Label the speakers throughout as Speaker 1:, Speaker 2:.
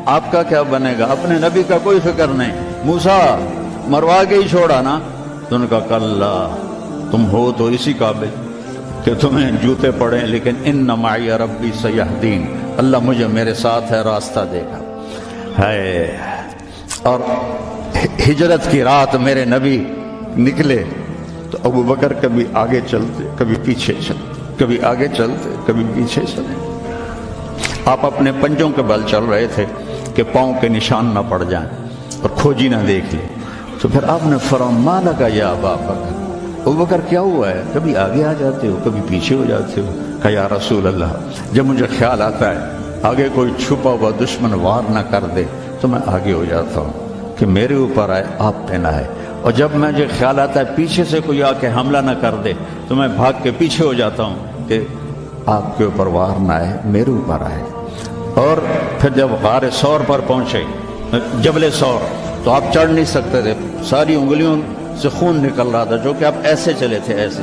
Speaker 1: آپ کا کیا بنے گا؟ اپنے نبی کا کوئی فکر نہیں، موسیٰ مروا کے ہی چھوڑا نا؟ تو ان کا کلا، تم ہو تو اسی قابل کہ تمہیں جوتے پڑیں، لیکن ان معی ربی سیہدین، اللہ مجھے میرے ساتھ ہے، راستہ دے گا ہے۔ اور ہجرت کی رات میرے نبی نکلے تو ابو بکر کبھی آگے چلتے کبھی پیچھے چلتے، کبھی آگے چلتے کبھی پیچھے چلتے۔ آپ اپنے پنجوں کے بل چل رہے تھے کہ پاؤں کے نشان نہ پڑ جائیں اور کھوجی نہ دیکھ لیں۔ تو پھر آپ نے فرمایا ما لکا یا ابا بکر، ابو بکر کیا ہوا ہے؟ کبھی آگے آ جاتے ہو کبھی پیچھے ہو جاتے ہو۔ کہا یا رسول اللہ، جب مجھے خیال آتا ہے آگے کوئی چھپا ہوا دشمن وار نہ کر دے تو میں آگے ہو جاتا ہوں کہ میرے اوپر آئے، آپ پہ نہ آئے، اور جب مجھے خیال آتا ہے پیچھے سے کوئی آ کے حملہ نہ کر دے تو میں بھاگ کے پیچھے ہو جاتا ہوں کہ آپ کے اوپر وار نہ آئے، میرے اوپر آئے۔ اور پھر جب غار ثور پر پہنچے، جبل ثور، تو آپ چڑھ نہیں سکتے تھے، ساری انگلیوں سے خون نکل رہا تھا، جو کہ آپ ایسے چلے تھے ایسے۔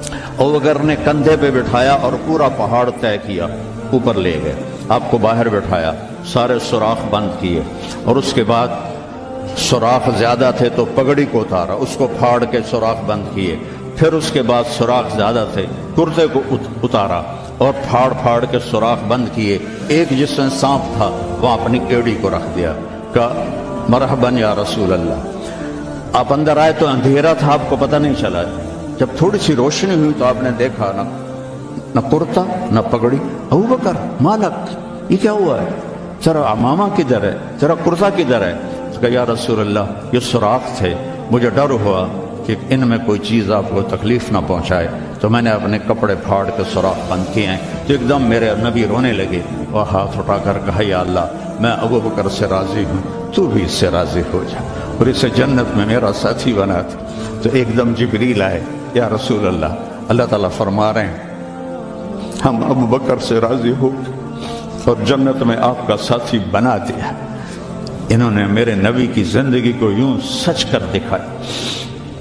Speaker 1: ابو بکر نے کندھے پہ بٹھایا اور پورا پہاڑ طے کیا، اوپر لے گئے، آپ کو باہر بٹھایا، سارے سوراخ بند کیے، اور اس کے بعد سوراخ زیادہ تھے تو پگڑی کو اتارا، اس کو پھاڑ کے سوراخ بند کیے، پھر اس کے بعد سوراخ زیادہ تھے، کرتے کو اتارا اور پھاڑ پھاڑ کے سوراخ بند کیے۔ ایک جس میں سانپ تھا وہاں اپنی ایڑی کو رکھ دیا، کہا مرحباً یا رسول اللہ۔ آپ اندر آئے تو اندھیرا تھا، آپ کو پتہ نہیں چلا، جب تھوڑی سی روشنی ہوئی تو آپ نے دیکھا نہ کرتا نہ پگڑی۔ ابو بکر مالک، یہ کیا ہوا ہے؟ ذرا عمامہ کدھر ہے، ذرا کرتا کدھر ہے؟ کہ یا رسول اللہ یہ سوراخ تھے، مجھے ڈر ہوا کہ ان میں کوئی چیز آپ کو تکلیف نہ پہنچائے، تو میں نے اپنے کپڑے پھاڑ کے سوراخ بند کیے ہیں۔ تو ایک دم میرے نبی رونے لگے اور ہاتھ اٹھا کر کہا یا اللہ، میں ابو بکر سے راضی ہوں، تو بھی اس سے راضی ہو جا اور اسے جنت میں میرا ساتھی بنا تھا۔ تو ایک دم جبریل آئے، یا رسول اللہ، اللہ تعالیٰ فرما رہے ہیں ہم ابو بکر سے راضی ہو اور جنت میں آپ کا ساتھی بنا دیا۔ انہوں نے میرے نبی کی زندگی کو یوں سچ کر دکھایا۔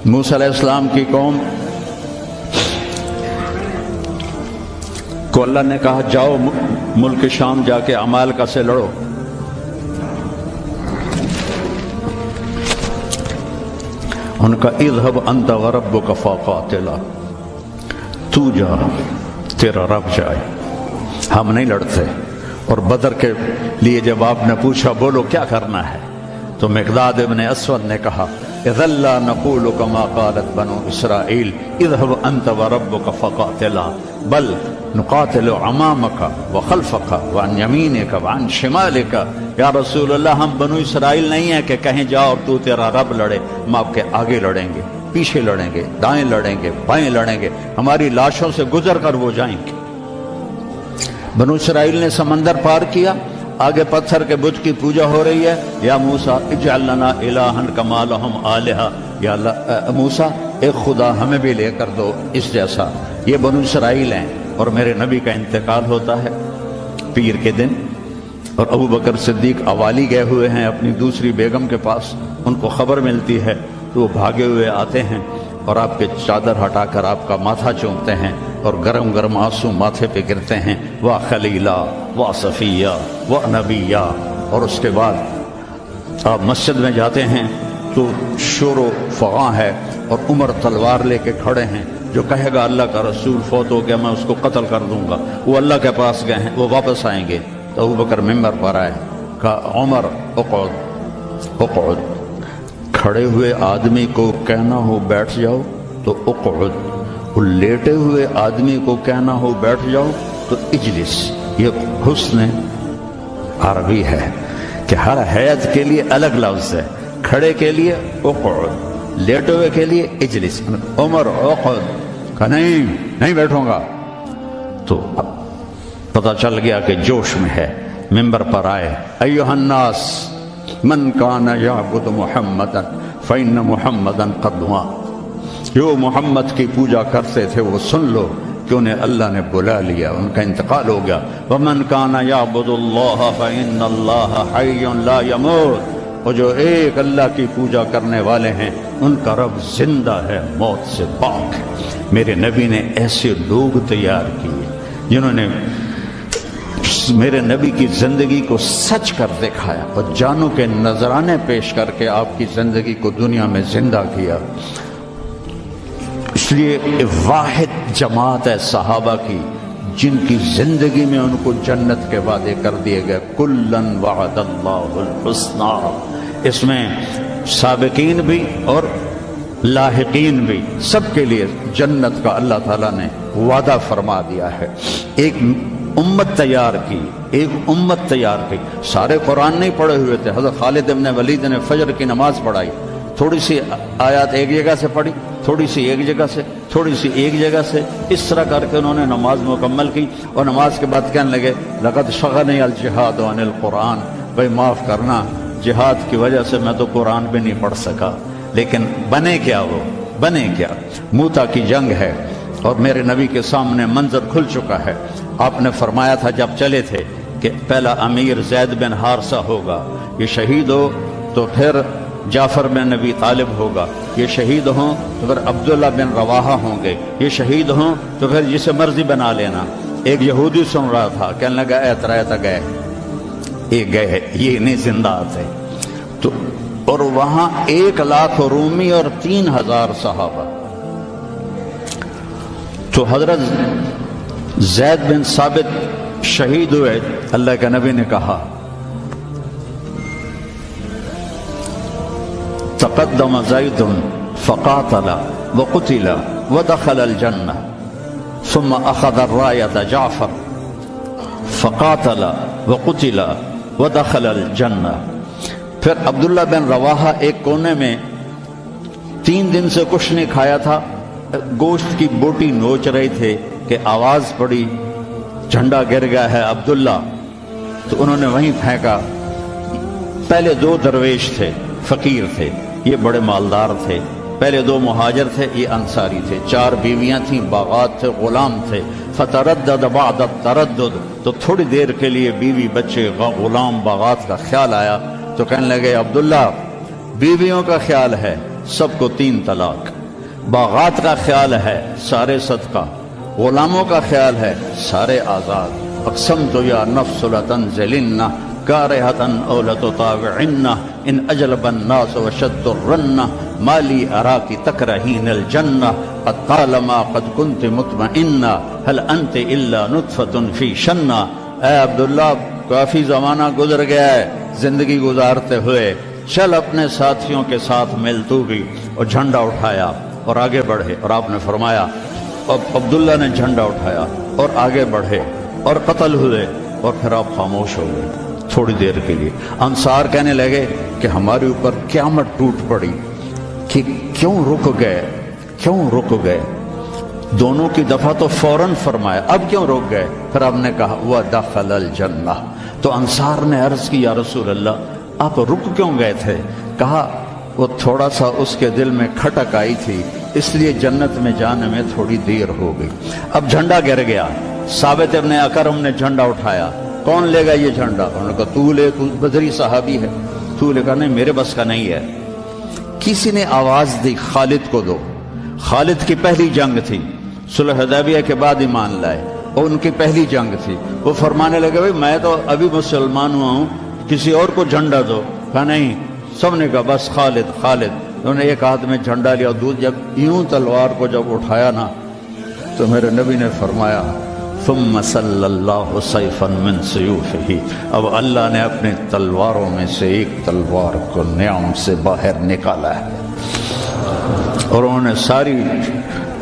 Speaker 1: موسیٰ علیہ السلام کی قوم کو اللہ نے کہا جاؤ ملک شام جا کے عمالقہ سے لڑو۔ ان کا اذهب انت وربك فقاتلا، تو جا تیرا رب جائے، ہم نہیں لڑتے۔ اور بدر کے لیے جب آپ نے پوچھا بولو کیا کرنا ہے، تو مقداد ابن اسود نے کہا اذا لا نقول كما قالت بنو اسرائیل اذهب انت وربك فقاتلا بل نقاتل امامك وخلفك وعن يمينك وعن شمالك۔ یا رسول اللہ ہم بنو اسرائیل نہیں ہیں کہ کہیں جاؤ اور تو تیرا رب لڑے، ہم آپ کے آگے لڑیں گے، پیچھے لڑیں گے، دائیں لڑیں گے، بائیں لڑیں گے، ہماری لاشوں سے گزر کر وہ جائیں گے۔ بنو اسرائیل نے سمندر پار کیا، آگے پتھر کے بت کی پوجا ہو رہی ہے۔ یا موسیٰ اجعل لنا الہا کما لہم آلہہ، یا اللہ موسیٰ ایک خدا ہمیں بھی لے کر دو اس جیسا۔ یہ بنو اسرائیل ہیں، اور میرے نبی کا انتقال ہوتا ہے پیر کے دن، اور ابو بکر صدیق اوالی گئے ہوئے ہیں اپنی دوسری بیگم کے پاس، ان کو خبر ملتی ہے تو وہ بھاگے ہوئے آتے ہیں اور آپ کے چادر ہٹا کر آپ کا ماتھا چومتے ہیں اور گرم گرم آنسو ماتھے پہ گرتے ہیں، وا خلیلا وا صفیہ وا نبیہ۔ اور اس کے بعد آپ مسجد میں جاتے ہیں تو شور و فغاں ہے، اور عمر تلوار لے کے کھڑے ہیں، جو کہے گا اللہ کا رسول فوت ہو گیا میں اس کو قتل کر دوں گا، وہ اللہ کے پاس گئے ہیں، وہ واپس آئیں گے۔ تو ابو بکر ممبر پر آئے، کہا عمر اقعد اقعد، کھڑے ہوئے آدمی کو کہنا ہو بیٹھ جاؤ تو اقعد، وہ لیٹے ہوئے آدمی کو کہنا ہو بیٹھ جاؤ تو اجلس۔ یہ حسن عربی ہے کہ ہر حیت کے لیے الگ لفظ ہے، کھڑے کے لیے اقعد، لیٹے ہوئے کے لیے اجلس۔ عمر اقعد، کہا نہیں بیٹھوں گا۔ تو پتہ چل گیا کہ جوش میں ہے، ممبر پر آئے، ایھا الناس من کان یعبد محمدا فإن محمدا قد مات، جو محمد کی پوجا کرتے تھے وہ سن لو کہ انہیں اللہ نے بلا لیا، ان کا انتقال ہو گیا۔ ومن کان یعبد اللہ فإن اللہ حی لا یموت، اور جو ایک اللہ کی پوجا کرنے والے ہیں ان کا رب زندہ ہے، موت سے پاک ہے۔ میرے نبی نے ایسے لوگ تیار کیے جنہوں نے میرے نبی کی زندگی کو سچ کر دکھایا اور جانوں کے نذرانے پیش کر کے آپ کی زندگی کو دنیا میں زندہ کیا۔ اس لیے واحد جماعت ہے صحابہ کی جن کی زندگی میں ان کو جنت کے وعدے کر دیے گئے، کلن وعد اللہ الحسنی۔ اس میں سابقین بھی اور لاحقین بھی، سب کے لیے جنت کا اللہ تعالیٰ نے وعدہ فرما دیا ہے۔ ایک امت تیار کی، ایک امت تیار کی۔ سارے قرآن نہیں پڑھے ہوئے تھے، حضرت خالد بن ولید نے فجر کی نماز پڑھائی، تھوڑی سی آیات ایک جگہ سے پڑھی، تھوڑی سی ایک جگہ سے، تھوڑی سی ایک جگہ سے، اس طرح کر کے انہوں نے نماز مکمل کی، اور نماز کے بعد کہنے لگے لقد شغلنی الجہاد عن القرآن، بھائی معاف کرنا، جہاد کی وجہ سے میں تو قرآن بھی نہیں پڑھ سکا۔ لیکن بنے کیا، وہ بنے کیا؟ موتا کی جنگ ہے اور میرے نبی کے سامنے منظر کھل چکا ہے۔ آپ نے فرمایا تھا جب چلے تھے کہ پہلا امیر زید بن حارثہ ہوگا، یہ شہید ہو تو پھر جعفر بن ابی طالب ہوگا، یہ شہید ہوں تو پھر عبداللہ بن رواحہ ہوں گے، یہ شہید ہوں تو پھر جسے مرضی بنا لینا۔ ایک یہودی سن رہا تھا، کہنے لگا اے ترائیتا گئے، یہ گئے، یہ نہیں زندہ تھے۔ تو اور وہاں 1,00,000 رومی اور 3,000 صحابہ۔ تو حضرت زید بن ثابت شہید ہوئے، اللہ کے نبی نے کہا تقدم زید فقاتل وقتل ودخل الجنہ ثم اخذ الرایۃ جعفر فقاتل وقتل ودخل الجنہ۔ پھر عبداللہ بن رواحہ ایک کونے میں 3 دن سے کچھ نہیں کھایا تھا، گوشت کی بوٹی نوچ رہے تھے کہ آواز پڑی جھنڈا گر گیا ہے عبداللہ، تو انہوں نے وہیں پھینکا۔ پہلے 2 درویش تھے، فقیر تھے، یہ بڑے مالدار تھے، پہلے 2 مہاجر تھے، یہ انصاری تھے، 4 بیویاں تھیں، باغات تھے، غلام تھے۔ فتردد بعد التردد، تو تھوڑی دیر کے لیے بیوی بچے غلام باغات کا خیال آیا، تو کہنے لگے عبداللہ بیویوں کا خیال ہے سب کو 3 طلاق، باغات کا خیال ہے سارے صدقہ، غلاموں کا خیال ہے سارے آزاد۔ اقسمت یا نفس لتنزلن کارہۃ او لتطاوعن ان اجلب الناس وشد الرن ما لی اراک تکرہین الجنہ قد طالما قد کنت مطمئنہ هل انت الا نطفۃ فی شنہ۔ اے عبداللہ کافی زمانہ گزر گیا ہے زندگی گزارتے ہوئے، چل اپنے ساتھیوں کے ساتھ مل تو بھی، اور جھنڈا اٹھایا اور آگے بڑھے۔ اور آپ نے فرمایا، اور عبداللہ نے جھنڈا اٹھایا اور آگے بڑھے اور قتل ہوئے، اور پھر آپ خاموش ہو گئے تھوڑی دیر کے لیے۔ انصار کہنے لگے کہ ہمارے اوپر قیامت ٹوٹ پڑی کہ کیوں رک گئے، کیوں رک گئے؟ دونوں کی دفعہ تو فوراً فرمایا، اب کیوں رک گئے؟ پھر آپ نے کہا وَدَخَلَ الْجَنَّةَ۔ تو انصار نے عرض کی یا رسول اللہ آپ رک کیوں گئے تھے؟ کہا وہ تھوڑا سا اس کے دل میں کھٹک آئی تھی، اس لیے جنت میں جانے میں تھوڑی دیر ہو گئی۔ اب جھنڈا گر گیا، ثابت ابن اکرم نے جھنڈا اٹھایا، کون لے گا یہ جھنڈا؟ انہوں نے کہا تو لے، تو بدری صحابی ہے، تو لے۔ کہا نہیں میرے بس کا نہیں ہے۔ کسی نے آواز دی خالد کو دو۔ خالد کی پہلی جنگ تھی، صلح حدیبیہ کے بعد ایمان لائے، اور ان کی پہلی جنگ تھی۔ وہ فرمانے لگے بھائی میں تو ابھی مسلمان ہوا ہوں، کسی اور کو جھنڈا دو۔ کہا نہیں، سب نے کہا بس خالد خالد۔ انہوں نے ایک ہاتھ میں جھنڈا لیا، جب یوں تلوار کو جب اٹھایا نا تو میرے نبی نے فرمایا ثم صلی اللہ سیفا من سیوفہ، اب اللہ نے اپنے تلواروں میں سے ایک تلوار کو نیام سے باہر نکالا ہے، اور انہوں نے ساری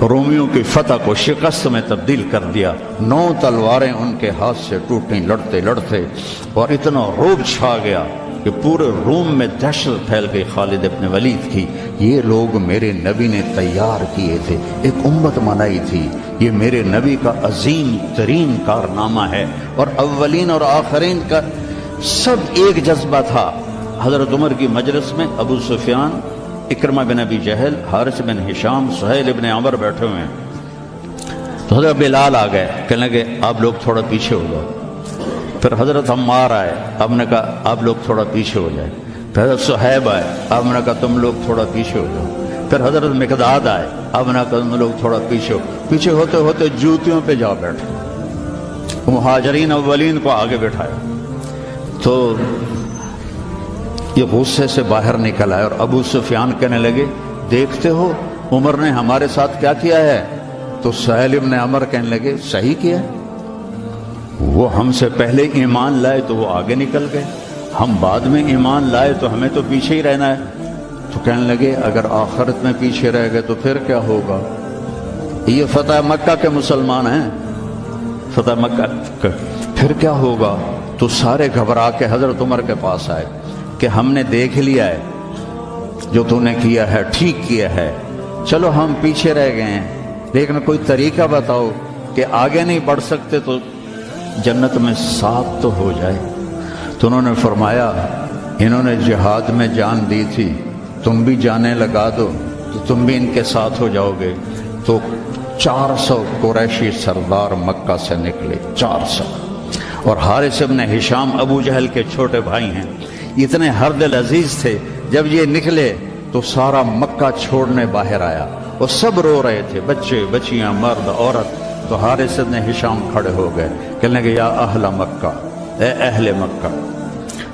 Speaker 1: رومیوں کی فتح کو شکست میں تبدیل کر دیا۔ 9 تلواریں ان کے ہاتھ سے ٹوٹیں لڑتے لڑتے، اور اتنا رعب چھا گیا کہ پورے روم میں دہشت پھیل گئی خالد ابن ولید کی۔ یہ لوگ میرے نبی نے تیار کیے تھے، ایک امت بنائی تھی، یہ میرے نبی کا عظیم ترین کارنامہ ہے، اور اولین اور آخرین کا سب ایک جذبہ تھا۔ حضرت عمر کی مجلس میں ابو سفیان، اکرمہ بن ابی جہل، حارث بن ہشام، سہیل ابن عمر بیٹھے ہوئے ہیں، تو حضرت بلال آ گئے، کہنے لگے آپ لوگ تھوڑا پیچھے ہو جاؤ۔ پھر حضرت عمار آئے، آپ نے کہا آپ لوگ تھوڑا پیچھے ہو جائے۔ پھر حضرت صہیب آئے، آپ نے کہا تم لوگ تھوڑا پیچھے ہو جاؤ۔ پھر حضرت مقداد آئے، آپ نے کہا تم لوگ تھوڑا پیچھے ہو۔ پیچھے ہوتے ہوتے جوتیوں پہ جا بیٹھے، مہاجرین اولین کو آگے بٹھایا تو یہ غصے سے باہر نکل آئے اور ابو سفیان کہنے لگے دیکھتے ہو عمر نے ہمارے ساتھ کیا کیا ہے؟ تو سہیل ابن عمر کہنے لگے صحیح کیا ہے، وہ ہم سے پہلے ایمان لائے تو وہ آگے نکل گئے، ہم بعد میں ایمان لائے تو ہمیں تو پیچھے ہی رہنا ہے۔ تو کہنے لگے اگر آخرت میں پیچھے رہ گئے تو پھر کیا ہوگا؟ یہ فتح مکہ کے مسلمان ہیں، فتح مکہ پھر کیا ہوگا؟ تو سارے گھبرا کے حضرت عمر کے پاس آئے کہ ہم نے دیکھ لیا ہے جو تو نے کیا ہے ٹھیک کیا ہے، چلو ہم پیچھے رہ گئے ہیں لیکن کوئی طریقہ بتاؤ کہ آگے نہیں بڑھ سکتے تو جنت میں ساتھ تو ہو جائے۔ تو انہوں نے فرمایا انہوں نے جہاد میں جان دی تھی، تم بھی جانیں لگا دو تو تم بھی ان کے ساتھ ہو جاؤ گے۔ تو 400 قریشی سردار مکہ سے نکلے، 400، اور حارث ابن ہشام ابو جہل کے چھوٹے بھائی ہیں، اتنے ہر دل عزیز تھے۔ جب یہ نکلے تو سارا مکہ چھوڑنے باہر آیا اور سب رو رہے تھے، بچے بچیاں مرد عورت۔ تو حارث ابن ہشام کھڑے ہو گئے، کہنے لگے یا اہل مکہ، اے اہل مکہ،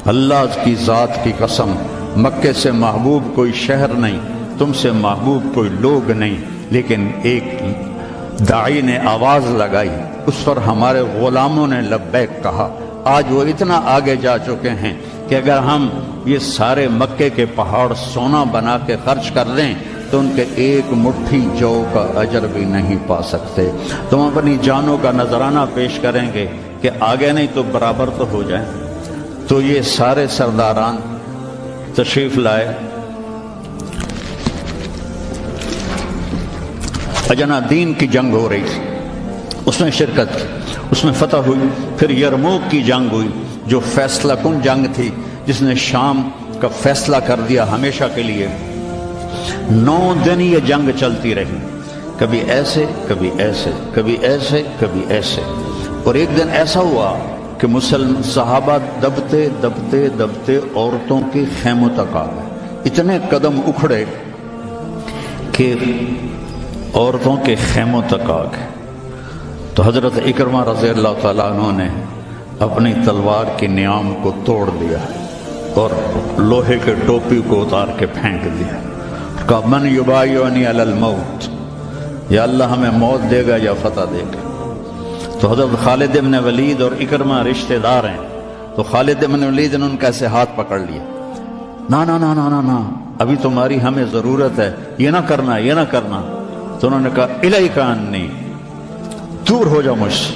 Speaker 1: اللہ کی ذات کی قسم مکے سے محبوب کوئی شہر نہیں، تم سے محبوب کوئی لوگ نہیں، لیکن ایک داعی نے آواز لگائی، اس پر ہمارے غلاموں نے لبیک کہا۔ آج وہ اتنا آگے جا چکے ہیں کہ اگر ہم یہ سارے مکے کے پہاڑ سونا بنا کے خرچ کر دیں تو ان کے ایک مٹھی جو کا اجر بھی نہیں پا سکتے۔ تم اپنی جانوں کا نذرانہ پیش کریں گے کہ آگے نہیں تو برابر تو ہو جائیں۔ تو یہ سارے سرداران تشریف لائے، اجنا دین کی جنگ ہو رہی تھی، اس میں شرکت کی، اس میں فتح ہوئی۔ پھر یرموک کی جنگ ہوئی جو فیصلہ کن جنگ تھی، جس نے شام کا فیصلہ کر دیا ہمیشہ کے لیے۔ 9 دن یہ جنگ چلتی رہی، کبھی ایسے کبھی ایسے کبھی ایسے کبھی ایسے، اور ایک دن ایسا ہوا کہ مسلم صحابہ دبتے دبتے دبتے عورتوں کے خیموں تک آ گئے، اتنے قدم اکھڑے کہ عورتوں کے خیموں تک آ گئے۔ تو حضرت اکرمہ رضی اللہ تعالیٰ عنہ نے اپنی تلوار کی نیام کو توڑ دیا اور لوہے کے ٹوپی کو اتار کے پھینک دیا، کہا من یبایعنی علی الموت، یا اللہ ہمیں موت دے گا یا فتح دے گا۔ تو حضرت خالد بن ولید اور اکرمہ رشتہ دار ہیں، تو خالد بن ولید نے ان کا ایسے ہاتھ پکڑ لیا، نا نا نا نا نا نا، ابھی تمہاری ہمیں ضرورت ہے، یہ نہ کرنا یہ نہ کرنا۔ تو انہوں نے کہا الیک عنی، دور ہو جاؤ مجھ سے،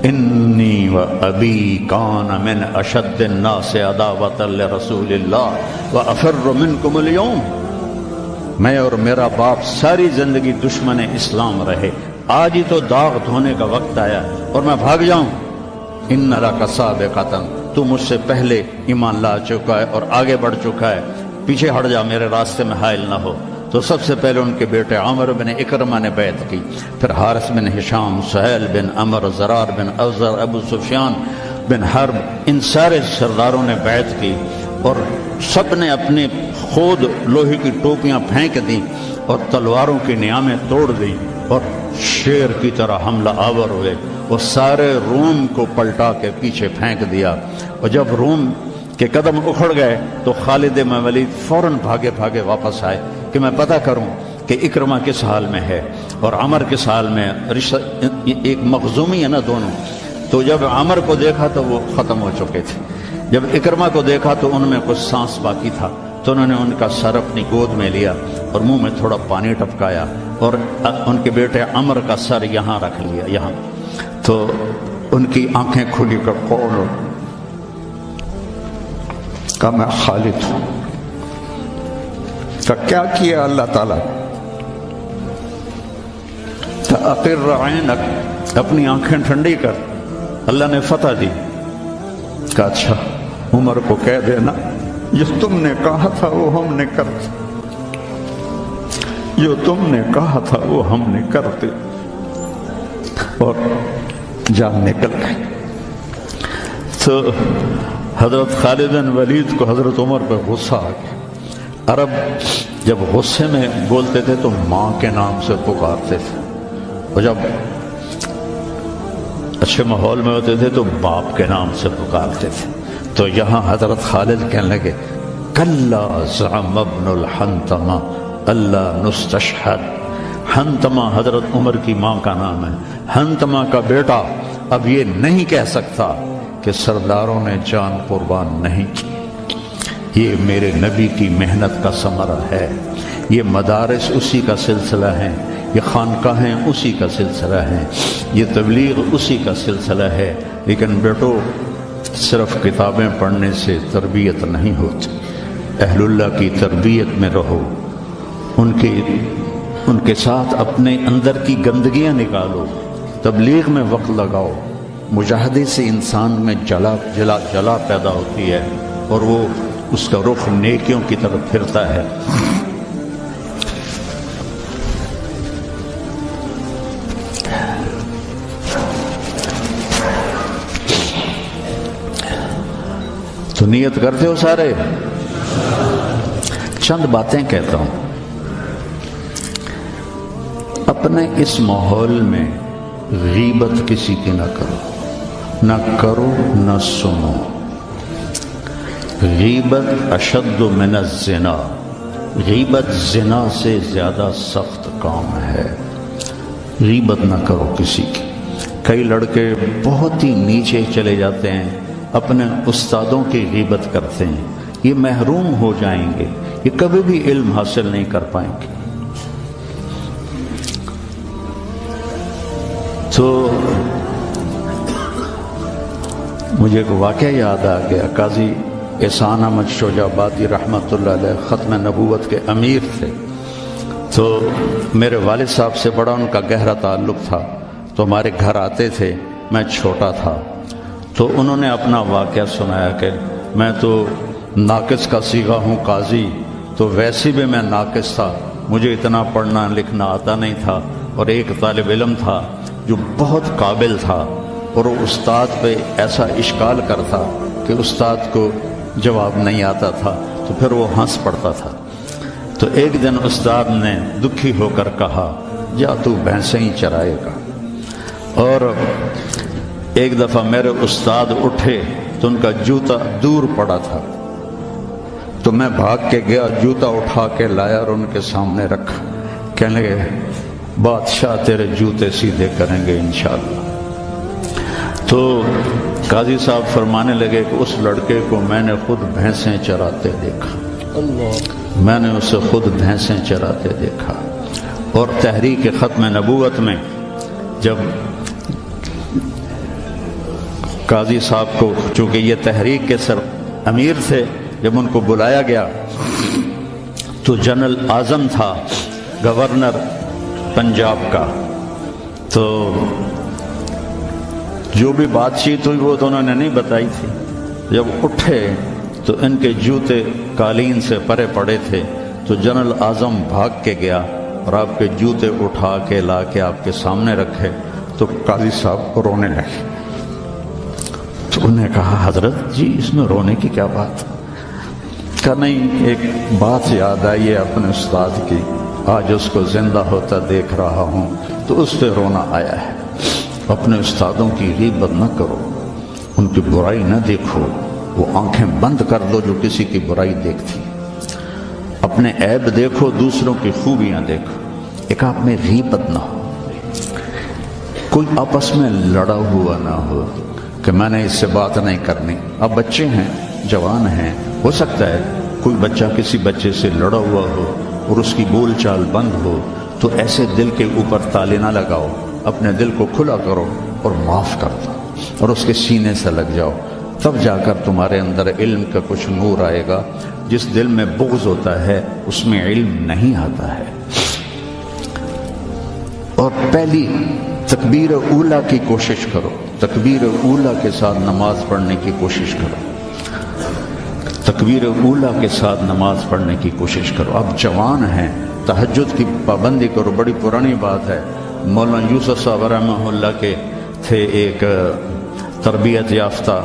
Speaker 1: انی و ابی کان من اشد الناس عداوۃ لرسول اللہ و افر منکم اليوم، میں اور میرا باپ ساری زندگی دشمن اسلام رہے، آج ہی تو داغ دھونے کا وقت آیا اور میں بھاگ جاؤں۔ ان لک سابقۃ، تو مجھ سے پہلے ایمان لا چکا ہے اور آگے بڑھ چکا ہے، پیچھے ہٹ جا، میرے راستے میں حائل نہ ہو۔ تو سب سے پہلے ان کے بیٹے عامر بن اکرمہ نے بیعت کی، پھر حارث بن ہشام، سہیل بن عمر، زرار بن اوزر، ابو سفیان بن حرب، ان سارے سرداروں نے بیعت کی، اور سب نے اپنے خود لوہے کی ٹوپیاں پھینک دیں اور تلواروں کی نیامیں توڑ دیں اور شیر کی طرح حملہ آور ہوئے، وہ سارے روم کو پلٹا کے پیچھے پھینک دیا۔ اور جب روم کے قدم اکھڑ گئے تو خالد بن ولید فوراً بھاگے بھاگے واپس آئے کہ میں پتہ کروں کہ اکرمہ کس حال میں ہے اور عمر کس حال میں، رشتہ ایک مخزومی ہے نا دونوں۔ تو جب عمر کو دیکھا تو وہ ختم ہو چکے تھے، جب اکرمہ کو دیکھا تو ان میں کچھ سانس باقی تھا، تو انہوں نے ان کا سر اپنی گود میں لیا اور منہ میں تھوڑا پانی ٹپکایا اور ان کے بیٹے عمر کا سر یہاں رکھ لیا، یہاں۔ تو ان کی آنکھیں کھلی کر کون ہو؟ کہا میں خالد ہوں۔ کہا کیا کیا اللہ تعالیٰ؟ کہا اقر عینک، اپنی آنکھیں ٹھنڈی کر، اللہ نے فتح دی۔ کہا اچھا عمر کو کہہ دینا جو تم نے کہا تھا وہ ہم نے کرتے، جو تم نے کہا تھا وہ ہم نے کرتے، اور جان نکل گئی۔ تو حضرت خالد بن ولید کو حضرت عمر پہ غصہ آ گیا۔ عرب جب غصے میں بولتے تھے تو ماں کے نام سے پکارتے تھے، اور جب اچھے ماحول میں ہوتے تھے تو باپ کے نام سے پکارتے تھے. تو یہاں حضرت خالد کہنے لگے کلا زعم ابن الحنتمہ اللہ نستشہد. حنتمہ حضرت عمر کی ماں کا نام ہے. حنتمہ کا بیٹا اب یہ نہیں کہہ سکتا کہ سرداروں نے جان قربان نہیں کی. یہ میرے نبی کی محنت کا ثمرہ ہے. یہ مدارس اسی کا سلسلہ ہے. یہ خانقاہیں اسی کا سلسلہ ہے. یہ تبلیغ اسی کا سلسلہ ہے. لیکن بیٹو صرف کتابیں پڑھنے سے تربیت نہیں ہوتی. اہل اللہ کی تربیت میں رہو. ان کے ساتھ اپنے اندر کی گندگیاں نکالو. تبلیغ میں وقت لگاؤ. مجاہدے سے انسان میں جلا پیدا ہوتی ہے اور وہ اس کا رخ نیکیوں کی طرف پھرتا ہے. تو نیت کرتے ہو سارے؟ چند باتیں کہتا ہوں. اپنے اس ماحول میں غیبت کسی کی نہ کرو نہ سنو. غیبت اشد من الزنا. غیبت زنا سے زیادہ سخت کام ہے. غیبت نہ کرو کسی کی. کئی لڑکے بہت ہی نیچے چلے جاتے ہیں, اپنے استادوں کی غیبت کرتے ہیں. یہ محروم ہو جائیں گے. یہ کبھی بھی علم حاصل نہیں کر پائیں گے. تو مجھے ایک واقعہ یاد آ گیا. قاضی احسان احمد شوجہ آبادی رحمۃ اللہ علیہ ختم نبوت کے امیر تھے. تو میرے والد صاحب سے بڑا ان کا گہرا تعلق تھا. تو ہمارے گھر آتے تھے. میں چھوٹا تھا. تو انہوں نے اپنا واقعہ سنایا کہ میں تو ناقص کا صیغہ ہوں قاضی. تو ویسے بھی میں ناقص تھا. مجھے اتنا پڑھنا لکھنا آتا نہیں تھا. اور ایک طالب علم تھا جو بہت قابل تھا اور وہ استاد پہ ایسا اشکال کرتا کہ استاد کو جواب نہیں آتا تھا. تو پھر وہ ہنس پڑتا تھا. تو ایک دن استاد نے دکھی ہو کر کہا جا تو بھینسیں ہی چرائے گا. اور ایک دفعہ میرے استاد اٹھے تو ان کا جوتا دور پڑا تھا. تو میں بھاگ کے گیا, جوتا اٹھا کے لایا اور ان کے سامنے رکھا. کہنے لگے بادشاہ تیرے جوتے سیدھے کریں گے انشاءاللہ. تو قاضی صاحب فرمانے لگے کہ اس لڑکے کو میں نے خود بھینسیں چراتے دیکھا. میں نے اسے خود بھینسیں چراتے دیکھا. اور تحریک ختم نبوت میں جب قاضی صاحب کو, چونکہ یہ تحریک کے سر امیر تھے, جب ان کو بلایا گیا تو جنرل اعظم تھا گورنر پنجاب کا. تو جو بھی بات چیت ہوئی وہ تو انہوں نے نہیں بتائی تھی. جب اٹھے تو ان کے جوتے قالین سے پرے پڑے تھے. تو جنرل اعظم بھاگ کے گیا اور آپ کے جوتے اٹھا کے لا کے آپ کے سامنے رکھے. تو قاضی صاحب رونے لگے. تو انہوں نے کہا حضرت جی اس میں رونے کی کیا بات؟ کہا نہیں, ایک بات یاد آئی ہے اپنے استاد کی, آج اس کو زندہ ہوتا دیکھ رہا ہوں تو اس پہ رونا آیا ہے. اپنے استادوں کی غیبت نہ کرو, ان کی برائی نہ دیکھو. وہ آنکھیں بند کر دو جو کسی کی برائی دیکھتی. اپنے عیب دیکھو, دوسروں کی خوبیاں دیکھو. ایک آپ میں غیبت نہ ہو. کوئی آپس میں لڑا ہوا نہ ہو کہ میں نے اس سے بات نہیں کرنی. اب بچے ہیں, جوان ہیں, ہو سکتا ہے کوئی بچہ کسی بچے سے لڑا ہوا ہو اور اس کی بول چال بند ہو. تو ایسے دل کے اوپر تالے نہ لگاؤ. اپنے دل کو کھلا کرو اور معاف کر دو اور اس کے سینے سے لگ جاؤ. تب جا کر تمہارے اندر علم کا کچھ نور آئے گا. جس دل میں بغض ہوتا ہے اس میں علم نہیں آتا ہے. اور پہلی تکبیر اولیٰ کی کوشش کرو. تکبیر اولیٰ کے ساتھ نماز پڑھنے کی کوشش کرو. تکبیر اولیٰ کے ساتھ نماز پڑھنے کی کوشش کرو. آپ جوان ہیں, تہجد کی پابندی کرو. بڑی پرانی بات ہے. مولانا یوسف صاحب رحمہ اللہ کے تھے ایک تربیت یافتہ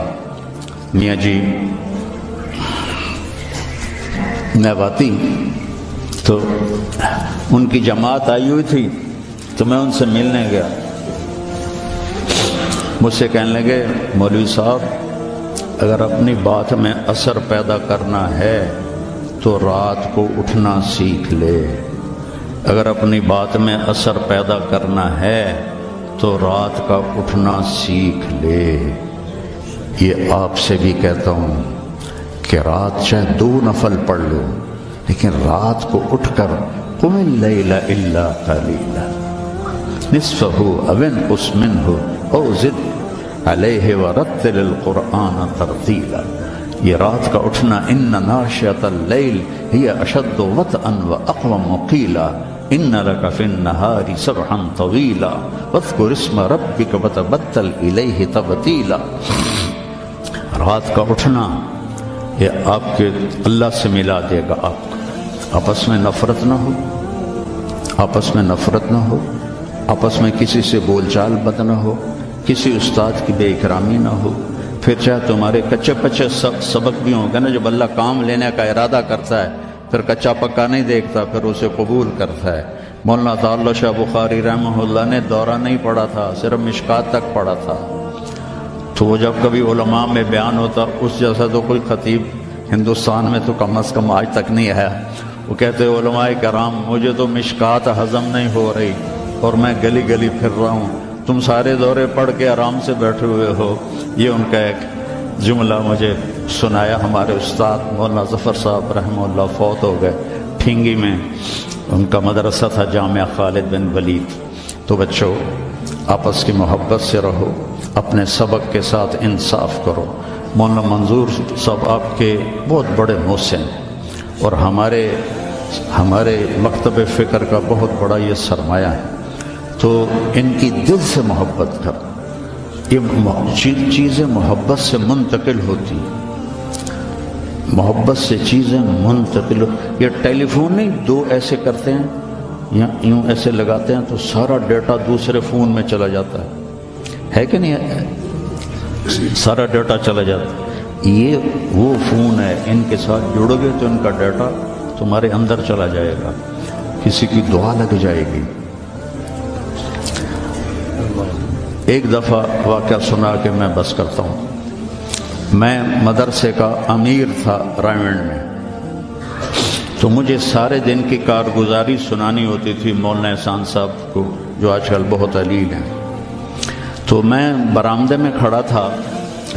Speaker 1: میاں جی نیواتی. تو ان کی جماعت آئی ہوئی تھی تو میں ان سے ملنے گیا. مجھ سے کہنے لگے مولوی صاحب اگر اپنی بات میں اثر پیدا کرنا ہے تو رات کو اٹھنا سیکھ لے، اگر اپنی بات میں اثر پیدا کرنا ہے تو رات کا اٹھنا سیکھ لے۔ یہ آپ سے بھی کہتا ہوں کہ رات چاہے 2 نفل پڑھ لو، لیکن رات کو اٹھ کر قم اللیل الا قلیلا نصفہ او انقص منہ او زد علیہ ورتل القرآن ترتیلا۔ یہ رات کا اٹھنا، ان ناشئۃ اللیل ہی اشد وطئا واقوم قیلا ان لک فی النہار سبحا طویلا واذکر اسم ربک وتبتل الیہ تبتیلا۔ رات کا اٹھنا یہ آپ کے اللہ سے ملا دے گا آپ کو۔ آپس میں نفرت نہ ہو، آپس میں نفرت نہ ہو، آپس میں کسی سے بول چال بد نہ ہو، کسی استاد کی بے اکرامی نہ ہو۔ پھر چاہے تمہارے کچے پچے سبق بھی ہوں گے نا، جب اللہ کام لینے کا ارادہ کرتا ہے پھر کچا پکا نہیں دیکھتا، پھر اسے قبول کرتا ہے۔ مولانا تعالی شاہ بخاری رحمہ اللہ نے دورہ نہیں پڑھا تھا، صرف مشکات تک پڑھا تھا، تو وہ جب کبھی علماء میں بیان ہوتا اس جیسا تو کوئی خطیب ہندوستان میں تو کم از کم آج تک نہیں آیا۔ وہ کہتے علماء کرام مجھے تو مشکات ہضم نہیں ہو رہی اور میں گلی گلی پھر رہا ہوں، تم سارے دورے پڑھ کے آرام سے بیٹھے ہوئے ہو۔ یہ ان کا ایک جملہ مجھے سنایا ہمارے استاد مولانا ظفر صاحب رحمہ اللہ، فوت ہو گئے ٹھینگی میں، ان کا مدرسہ تھا جامعہ خالد بن ولید۔ تو بچوں آپس کی محبت سے رہو، اپنے سبق کے ساتھ انصاف کرو۔ مولانا منظور صاحب آپ کے بہت بڑے محسن اور ہمارے مکتب فکر کا بہت بڑا یہ سرمایہ ہے، تو ان کی دل سے محبت کر۔ یہ چیزیں محبت سے منتقل ہوتی، محبت سے چیزیں منتقل۔ یہ ٹیلی فون نہیں، 2 ایسے کرتے ہیں یا یوں ایسے لگاتے ہیں تو سارا ڈیٹا دوسرے فون میں چلا جاتا ہے کہ نہیں؟ سارا ڈیٹا چلا جاتا ہے۔ یہ وہ فون ہے، ان کے ساتھ جڑو گے تو ان کا ڈیٹا تمہارے اندر چلا جائے گا، کسی کی دعا لگ جائے گی۔ ایک دفعہ واقعہ سنا کہ میں بس کرتا ہوں۔ میں مدرسے کا امیر تھا رائمنڈ میں، تو مجھے سارے دن کی کارگزاری سنانی ہوتی تھی مولانا احسان صاحب کو، جو آج کل بہت علیل ہیں۔ تو میں برآمدے میں کھڑا تھا،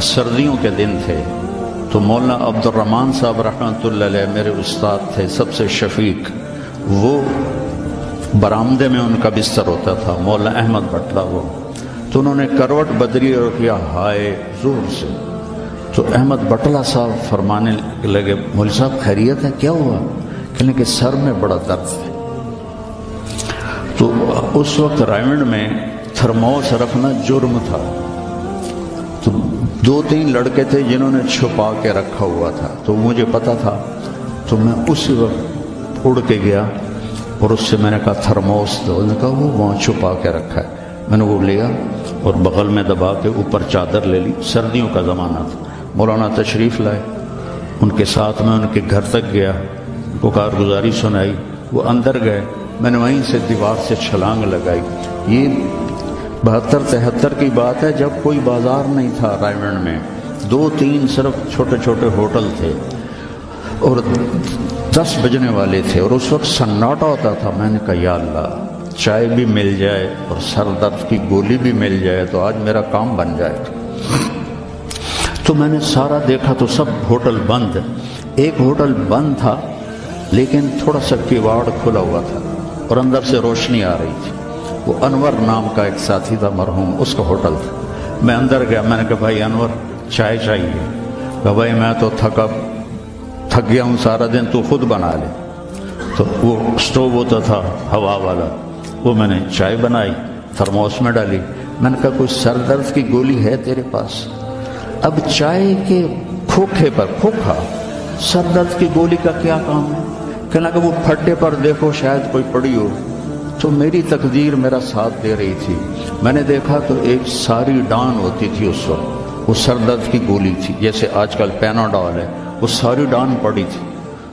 Speaker 1: سردیوں کے دن تھے، تو مولانا عبد الرحمن صاحب رحمۃ اللہ علیہ میرے استاد تھے، سب سے شفیق، وہ برآمدے میں ان کا بستر ہوتا تھا، مولانا احمد بٹلہ وہ، تو انہوں نے کروٹ بدلی اور کیا ہائے زور سے، تو احمد بٹلہ صاحب فرمانے لگے مولوی صاحب خیریت ہے، کیا ہوا؟ کہنے کہ سر میں بڑا درد ہے۔ تو اس وقت رائمنڈ میں تھرموس رکھنا جرم تھا، تو 2-3 لڑکے تھے جنہوں نے چھپا کے رکھا ہوا تھا، تو مجھے پتا تھا، تو میں اسی وقت اڑ کے گیا اور اس سے میں نے کہا تھرموس دو، انہوں نے کہا وہ وہاں چھپا کے رکھا ہے۔ میں نے وہ لیا اور بغل میں دبا کے اوپر چادر لے لی، سردیوں کا زمانہ تھا۔ مولانا تشریف لائے، ان کے ساتھ میں ان کے گھر تک گیا، کو کارگزاری سنائی، وہ اندر گئے، میں نے وہیں سے دیوار سے چھلانگ لگائی۔ یہ 72-73 کی بات ہے، جب کوئی بازار نہیں تھا رائمنڈ میں، 2-3 صرف چھوٹے چھوٹے ہوٹل تھے اور 10 بجنے والے تھے، اور اس وقت سناٹا ہوتا تھا۔ میں نے کہا یا اللہ، چائے بھی مل جائے اور سر درد کی گولی بھی مل جائے تو آج میرا کام بن جائے۔ تو میں نے سارا دیکھا تو سب ہوٹل بند، ایک ہوٹل بند تھا لیکن تھوڑا سا کیواڑ کھلا ہوا تھا اور اندر سے روشنی آ رہی تھی۔ وہ انور نام کا ایک ساتھی تھا مرحوم، اس کا ہوٹل تھا۔ میں اندر گیا، میں نے کہا بھائی انور چائے چاہیے؟ کہا بھائی میں تو تھک گیا ہوں سارا دن، تو خود بنا لے۔ تو وہ سٹوو ہوتا تھا ہوا والا، وہ میں نے چائے بنائی، تھرموس میں ڈالی۔ میں نے کہا کوئی سر درد کی گولی ہے تیرے پاس؟ اب چائے کے کھوکھے پر کھوکھا، سر درد کی گولی کا کیا کام ہے؟ کہنا کہ وہ پھٹے پر دیکھو شاید کوئی پڑی ہو۔ تو میری تقدیر میرا ساتھ دے رہی تھی، میں نے دیکھا تو ایک ساری ڈان ہوتی تھی اس وقت، وہ سر درد کی گولی تھی، جیسے آج کل پیناڈول ہے، وہ ساری ڈان پڑی تھی۔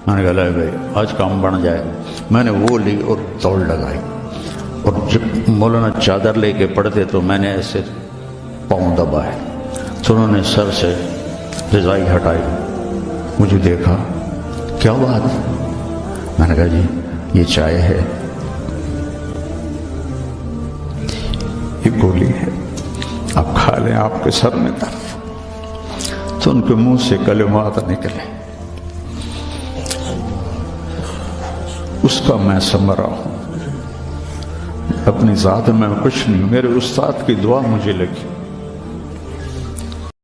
Speaker 1: میں نے کہا لے بھائی آج کام بن جائے۔ میں نے وہ لی اور دوڑ لگائی، اور جب مولانا چادر لے کے پڑھتے تو میں نے ایسے پاؤں دبائے تو انہوں نے سر سے رضائی ہٹائی، مجھے دیکھا، کیا بات؟ میں نے کہا جی یہ چائے ہے، یہ گولی ہے، آپ کھا لیں، آپ کے سر میں درد۔ تو ان کے منہ سے کلمات نکلے، اس کا میں ثمرہ ہوں، اپنی ذات میں کچھ نہیں، میرے استاد کی دعا مجھے لگی۔